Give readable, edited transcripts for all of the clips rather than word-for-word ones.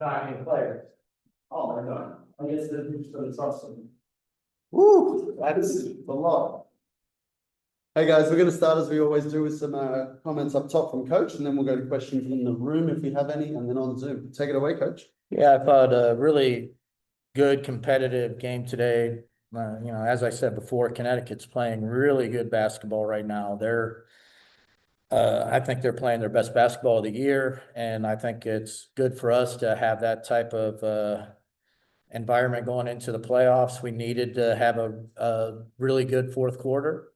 Nine players. Oh my God. I guess it's awesome. Woo, that's a lot. Hey guys, we're going to start as we always do with some comments up top from Coach, and then we'll go to questions in the room if we have any, and then on Zoom. Take it away, Coach. Yeah, I thought a really good competitive game today. As I said before, Connecticut's playing really good basketball right now. I think they're playing their best basketball of the year, and I think it's good for us to have that type of environment going into the playoffs. We needed to have a really good fourth quarter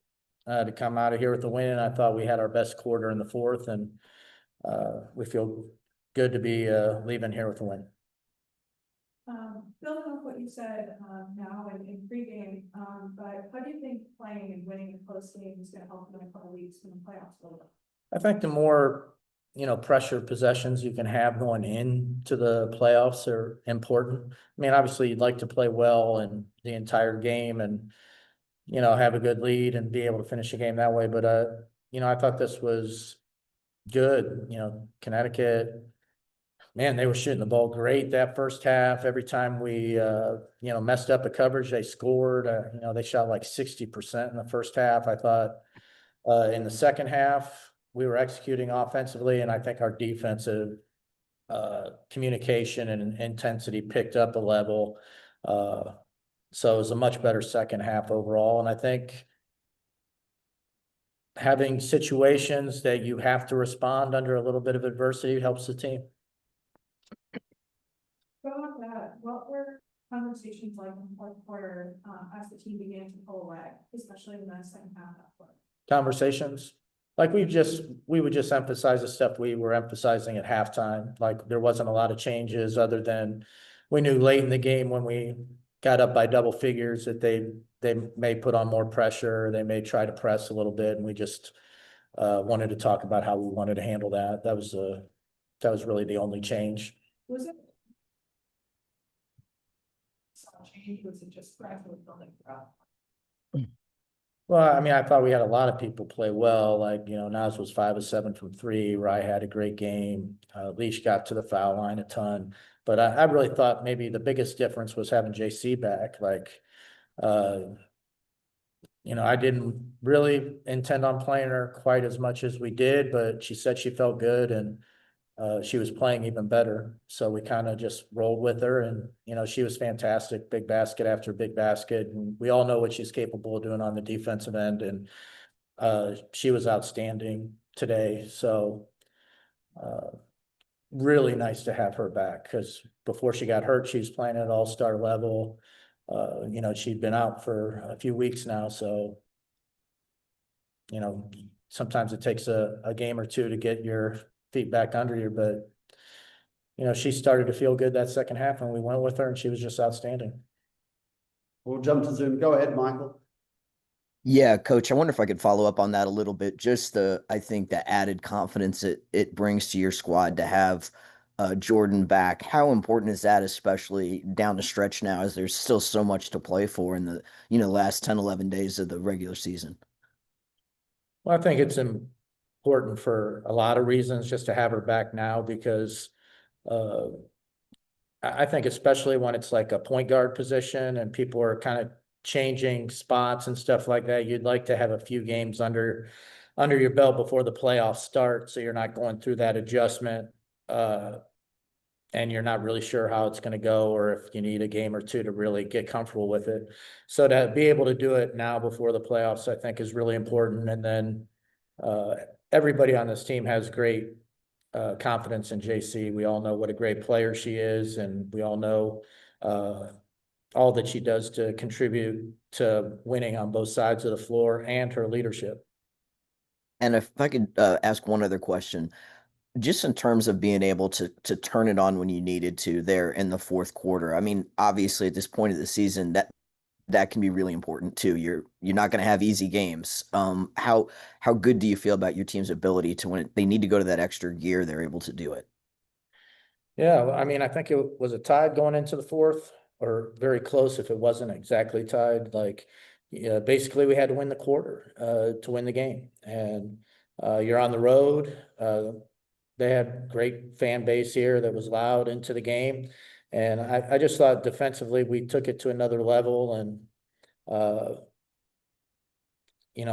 to come out of here with the win. I thought we had our best quarter in the fourth, and we feel good to be leaving here with a win. Building off what you said now in pregame, but how do you think playing and winning a close game is going to help in a couple weeks when the playoffs go? I think the more pressure possessions you can have going into the playoffs are important. I mean, obviously you'd like to play well in the entire game and have a good lead and be able to finish a game that way. But I thought this was good. Connecticut, man, they were shooting the ball great that first half. Every time we messed up a coverage, they scored. They shot like 60% in the first half. I thought in the second half we were executing offensively, and I think our defensive communication and intensity picked up a level. So it was a much better second half overall. And I think having situations that you have to respond under a little bit of adversity helps the team. About that, what were conversations like in the fourth quarter as the team began to pull away, especially in the second half of that quarter? Conversations? Like we would just emphasize the stuff we were emphasizing at halftime. Like there wasn't a lot of changes other than we knew late in the game when we got up by double figures that they may put on more pressure. They may try to press a little bit, and we just wanted to talk about how we wanted to handle that. That was really the only change. Was it change? Was it just gradually building up? Well, I mean, I thought we had a lot of people play well. Like, Nas was 5 of 7 from 3. Rye had a great game. Leash got to the foul line a ton. But I really thought maybe the biggest difference was having JC back. Like, I didn't really intend on playing her quite as much as we did, but she said she felt good and she was playing even better. So we kind of just rolled with her, and, she was fantastic, big basket after big basket. And we all know what she's capable of doing on the defensive end. And she was outstanding today. So really nice to have her back, because before she got hurt, she was playing at all-star level. She'd been out for a few weeks now. So, sometimes it takes a game or two to get your feet back under you, but she started to feel good that second half, and we went with her, and she was just outstanding. We'll jump to Zoom. Go ahead, Michael. Yeah, Coach, I wonder if I could follow up on that a little bit. Just I think the added confidence it brings to your squad to have Jordan back. How important is that, especially down the stretch now, as there's still so much to play for in the last 10, 11 days of the regular season? Well, I think it's important for a lot of reasons just to have her back now, because I think especially when it's like a point guard position and people are kind of changing spots and stuff like that, you'd like to have a few games under your belt before the playoffs start, so you're not going through that adjustment and you're not really sure how it's going to go, or if you need a game or two to really get comfortable with it. So to be able to do it now before the playoffs, I think, is really important. And then everybody on this team has great confidence in JC. We all know what a great player she is, and we all know all that she does to contribute to winning on both sides of the floor, and her leadership. And if I could ask one other question, just in terms of being able to turn it on when you needed to there in the fourth quarter. I mean, obviously at this point of the season, that can be really important too. You're not going to have easy games. How good do you feel about your team's ability to, when they need to go to that extra gear, they're able to do it? Yeah, I mean, I think it was a tied going into the fourth, or very close if it wasn't exactly tied. Like, basically we had to win the quarter to win the game. And you're on the road. they had great fan base here that was loud into the game. And I just thought defensively, we took it to another level and,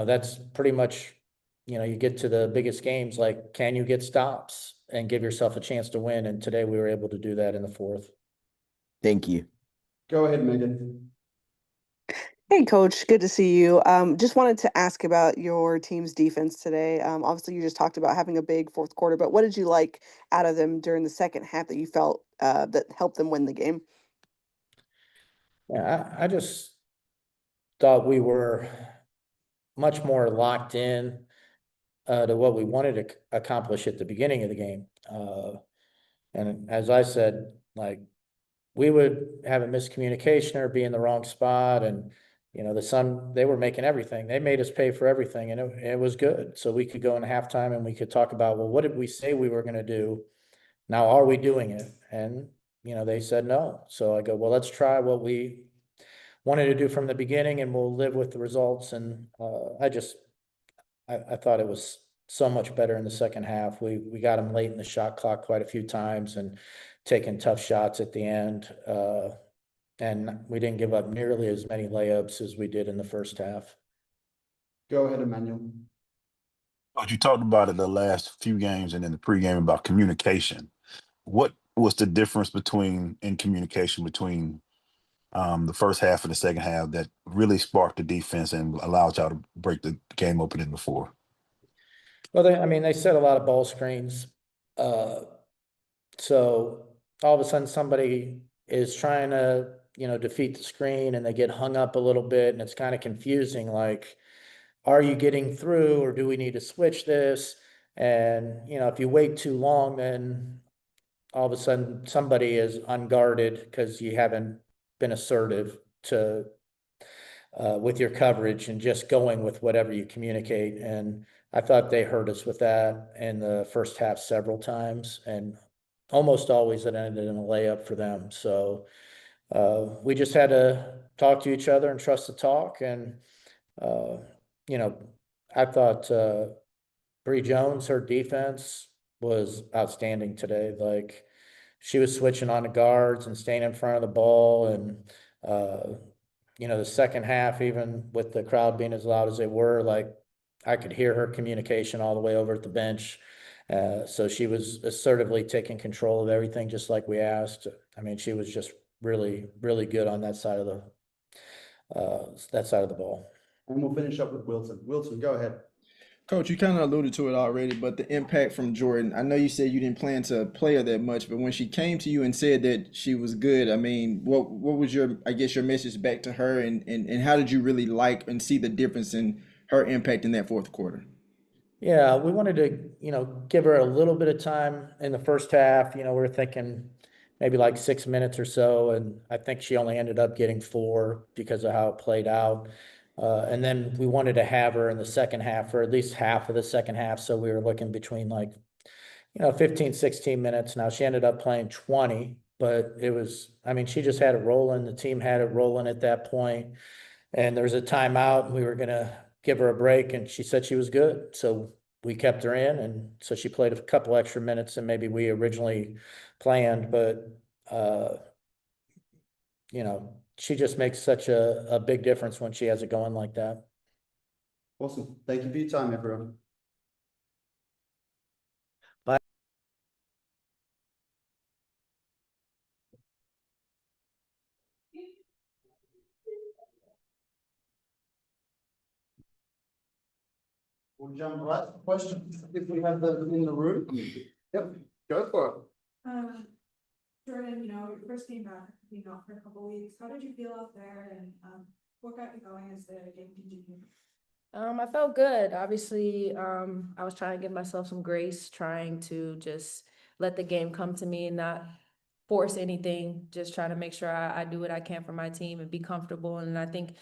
that's pretty much, you get to the biggest games, like, can you get stops and give yourself a chance to win? And today we were able to do that in the fourth. Thank you. Go ahead, Megan. Hey, Coach, good to see you. Just wanted to ask about your team's defense today. Obviously, you just talked about having a big fourth quarter, but what did you like out of them during the second half that you felt that helped them win the game? Yeah, I just thought we were much more locked in to what we wanted to accomplish at the beginning of the game. And as I said, like, we would have a miscommunication or be in the wrong spot, and they were making everything. They made us pay for everything, and it was good. So we could go in halftime and we could talk about, well, what did we say we were going to do? Now, are we doing it? And they said no. So I go, well, let's try what we wanted to do from the beginning, and we'll live with the results. And I thought it was so much better in the second half. We got them late in the shot clock quite a few times and taking tough shots at the end. And we didn't give up nearly as many layups as we did in the first half. Go ahead, Emmanuel. But you talked about it the last few games and in the pregame about communication. What was the difference in communication between the first half and the second half that really sparked the defense and allowed y'all to break the game open in the fourth? Well, they set a lot of ball screens. So all of a sudden somebody is trying to, defeat the screen, and they get hung up a little bit, and it's kind of confusing. Like, are you getting through, or do we need to switch this? And, if you wait too long, then all of a sudden somebody is unguarded because you haven't been assertive to with your coverage and just going with whatever you communicate. And I thought they hurt us with that in the first half several times, and almost always it ended in a layup for them. So we just had to talk to each other and trust the talk. And uh, you know, I thought Bree Jones, her defense was outstanding today. Like, she was switching on the guards and staying in front of the ball. And the second half, even with the crowd being as loud as they were, like, I could hear her communication all the way over at the bench. So she was assertively taking control of everything, just like we asked. I mean, she was just really, really good on that side of the ball. And we'll finish up with Wilson. Wilson, go ahead. Coach, you kind of alluded to it already, but the impact from Jordan. I know you said you didn't plan to play her that much, but when she came to you and said that she was good, I mean, what was your message back to her, and how did you really like and see the difference in her impact in that fourth quarter? Yeah, we wanted to, give her a little bit of time in the first half. We were thinking maybe like 6 minutes or so, and I think she only ended up getting 4 because of how it played out. And then we wanted to have her in the second half, or at least half of the second half. So we were looking between 15, 16 minutes. Now, she ended up playing 20, but she just had it rolling. The team had it rolling at that point. And there was a timeout, and we were going to give her a break, and she said she was good. So we kept her in. And so she played a couple extra minutes than maybe we originally planned. But, she just makes such a big difference when she has it going like that. Awesome. Thank you for your time, everyone. Bye. We'll jump right to questions if we have them in the room. Yep, go for it. Jordan, your first game back, being out for a couple weeks, how did you feel out there, and what got you going as the game continued? I felt good. Obviously, I was trying to give myself some grace, trying to just let the game come to me and not force anything, just trying to make sure I do what I can for my team and be comfortable. And I think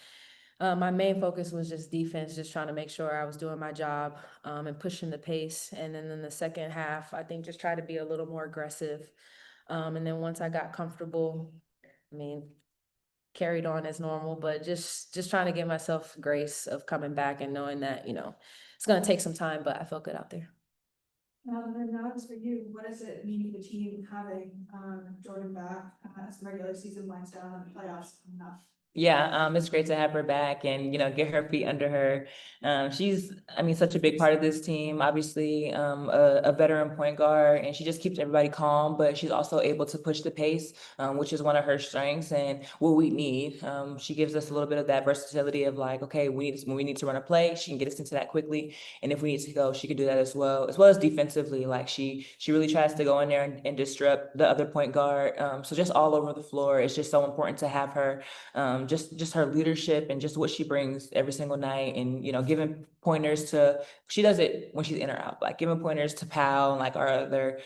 my main focus was just defense, just trying to make sure I was doing my job and pushing the pace. And then in the second half, I think just try to be a little more aggressive. And then once I got comfortable, carried on as normal, but just trying to give myself grace of coming back and knowing that, it's going to take some time, but I felt good out there. And now it's for you, what does it mean for the team having, Jordan back, as the regular season winds down and playoffs coming up? Yeah, it's great to have her back and, get her feet under her. She's, I mean, such a big part of this team, obviously, a veteran point guard, and she just keeps everybody calm, but she's also able to push the pace, which is one of her strengths and what we need. She gives us a little bit of that versatility of like, okay, when we need to run a play, she can get us into that quickly. And if we need to go, she can do that as well as defensively. Like she really tries to go in there and disrupt the other point guard. So just all over the floor, it's just so important to have her. Just her leadership and just what she brings every single night, and giving pointers to, she does it when she's in or out, like giving pointers to Pal and like our other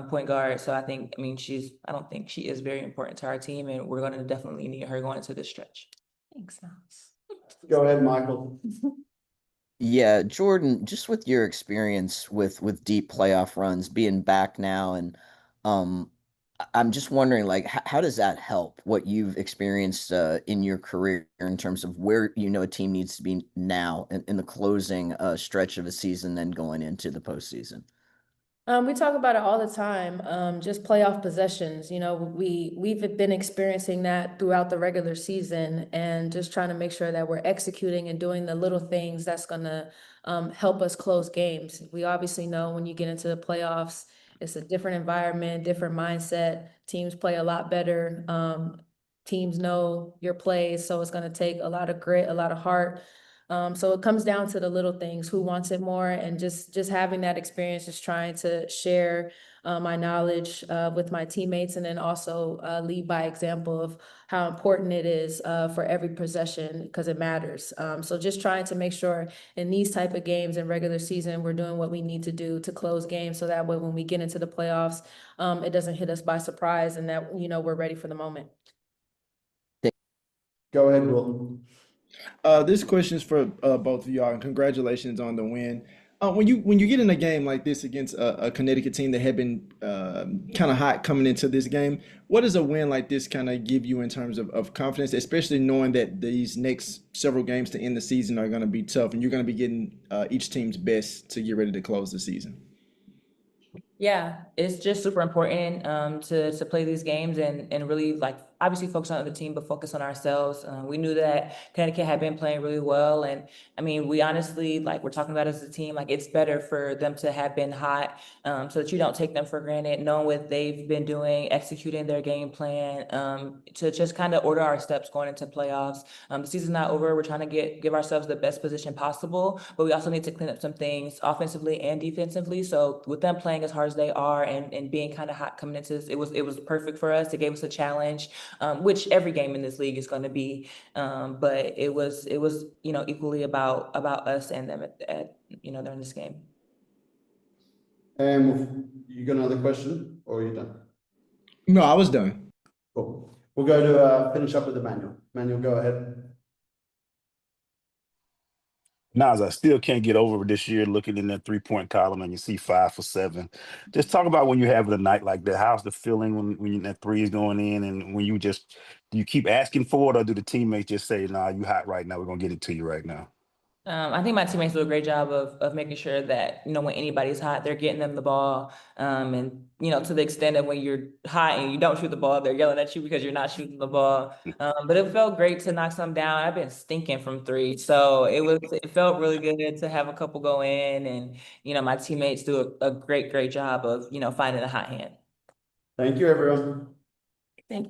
point guard. So I don't think she is very important to our team, and we're going to definitely need her going into this stretch. Thanks, Miles. Go ahead, Michael. Yeah, Jordan, just with your experience with deep playoff runs, being back now, and I'm just wondering, like, how does that help what you've experienced in your career in terms of where a team needs to be now in the closing stretch of a season, then going into the postseason? We talk about it all the time, just playoff possessions. We've been experiencing that throughout the regular season, and just trying to make sure that we're executing and doing the little things that's gonna help us close games. We obviously know when you get into the playoffs, it's a different environment, different mindset. Teams play a lot better. Teams know your plays, so it's gonna take a lot of grit, a lot of heart. So it comes down to the little things, who wants it more, and just having that experience, just trying to share my knowledge with my teammates, and then also lead by example of how important it is for every possession, because it matters. So just trying to make sure in these type of games in regular season, we're doing what we need to do to close games, so that way when we get into the playoffs, it doesn't hit us by surprise, and that we're ready for the moment. Go ahead, Will. This question is for both of y'all, and congratulations on the win. When you get in a game like this against a Connecticut team that had been kind of hot coming into this game, what does a win like this kind of give you in terms of confidence, especially knowing that these next several games to end the season are going to be tough, and you're going to be getting each team's best to get ready to close the season? Yeah, it's just super important to play these games and really like obviously focus on the team, but focus on ourselves. We knew that Connecticut had been playing really well, and I mean, we honestly like we're talking about as a team, like it's better for them to have been hot, so that you don't take them for granted, knowing what they've been doing, executing their game plan, to just kind of order our steps going into playoffs. The season's not over. We're trying to give ourselves the best position possible, but we also need to clean up some things offensively and defensively. So with them playing as hard as they are and being kind of hot coming into this, it was perfect for us. It gave us a challenge, which every game in this league is going to be. But it was equally about us and them during this game. You got another question, or are you done? No, I was done. Cool. We'll go to finish up with Emmanuel. Emmanuel, go ahead. Nas, I still can't get over this year looking in that 3-point column and you see 5 for 7. Just talk about when you're having a night like that. How's the feeling when that three is going in, and when do you keep asking for it, or do the teammates just say, "Nah, you hot right now. We're gonna get it to you right now"? I think my teammates do a great job of making sure that, when anybody's hot, they're getting them the ball. And, to the extent that when you're hot and you don't shoot the ball, they're yelling at you because you're not shooting the ball. But it felt great to knock some down. I've been stinking from three. So it felt really good to have a couple go in, and, my teammates do a great job of, finding a hot hand. Thank you, everyone. Thank you.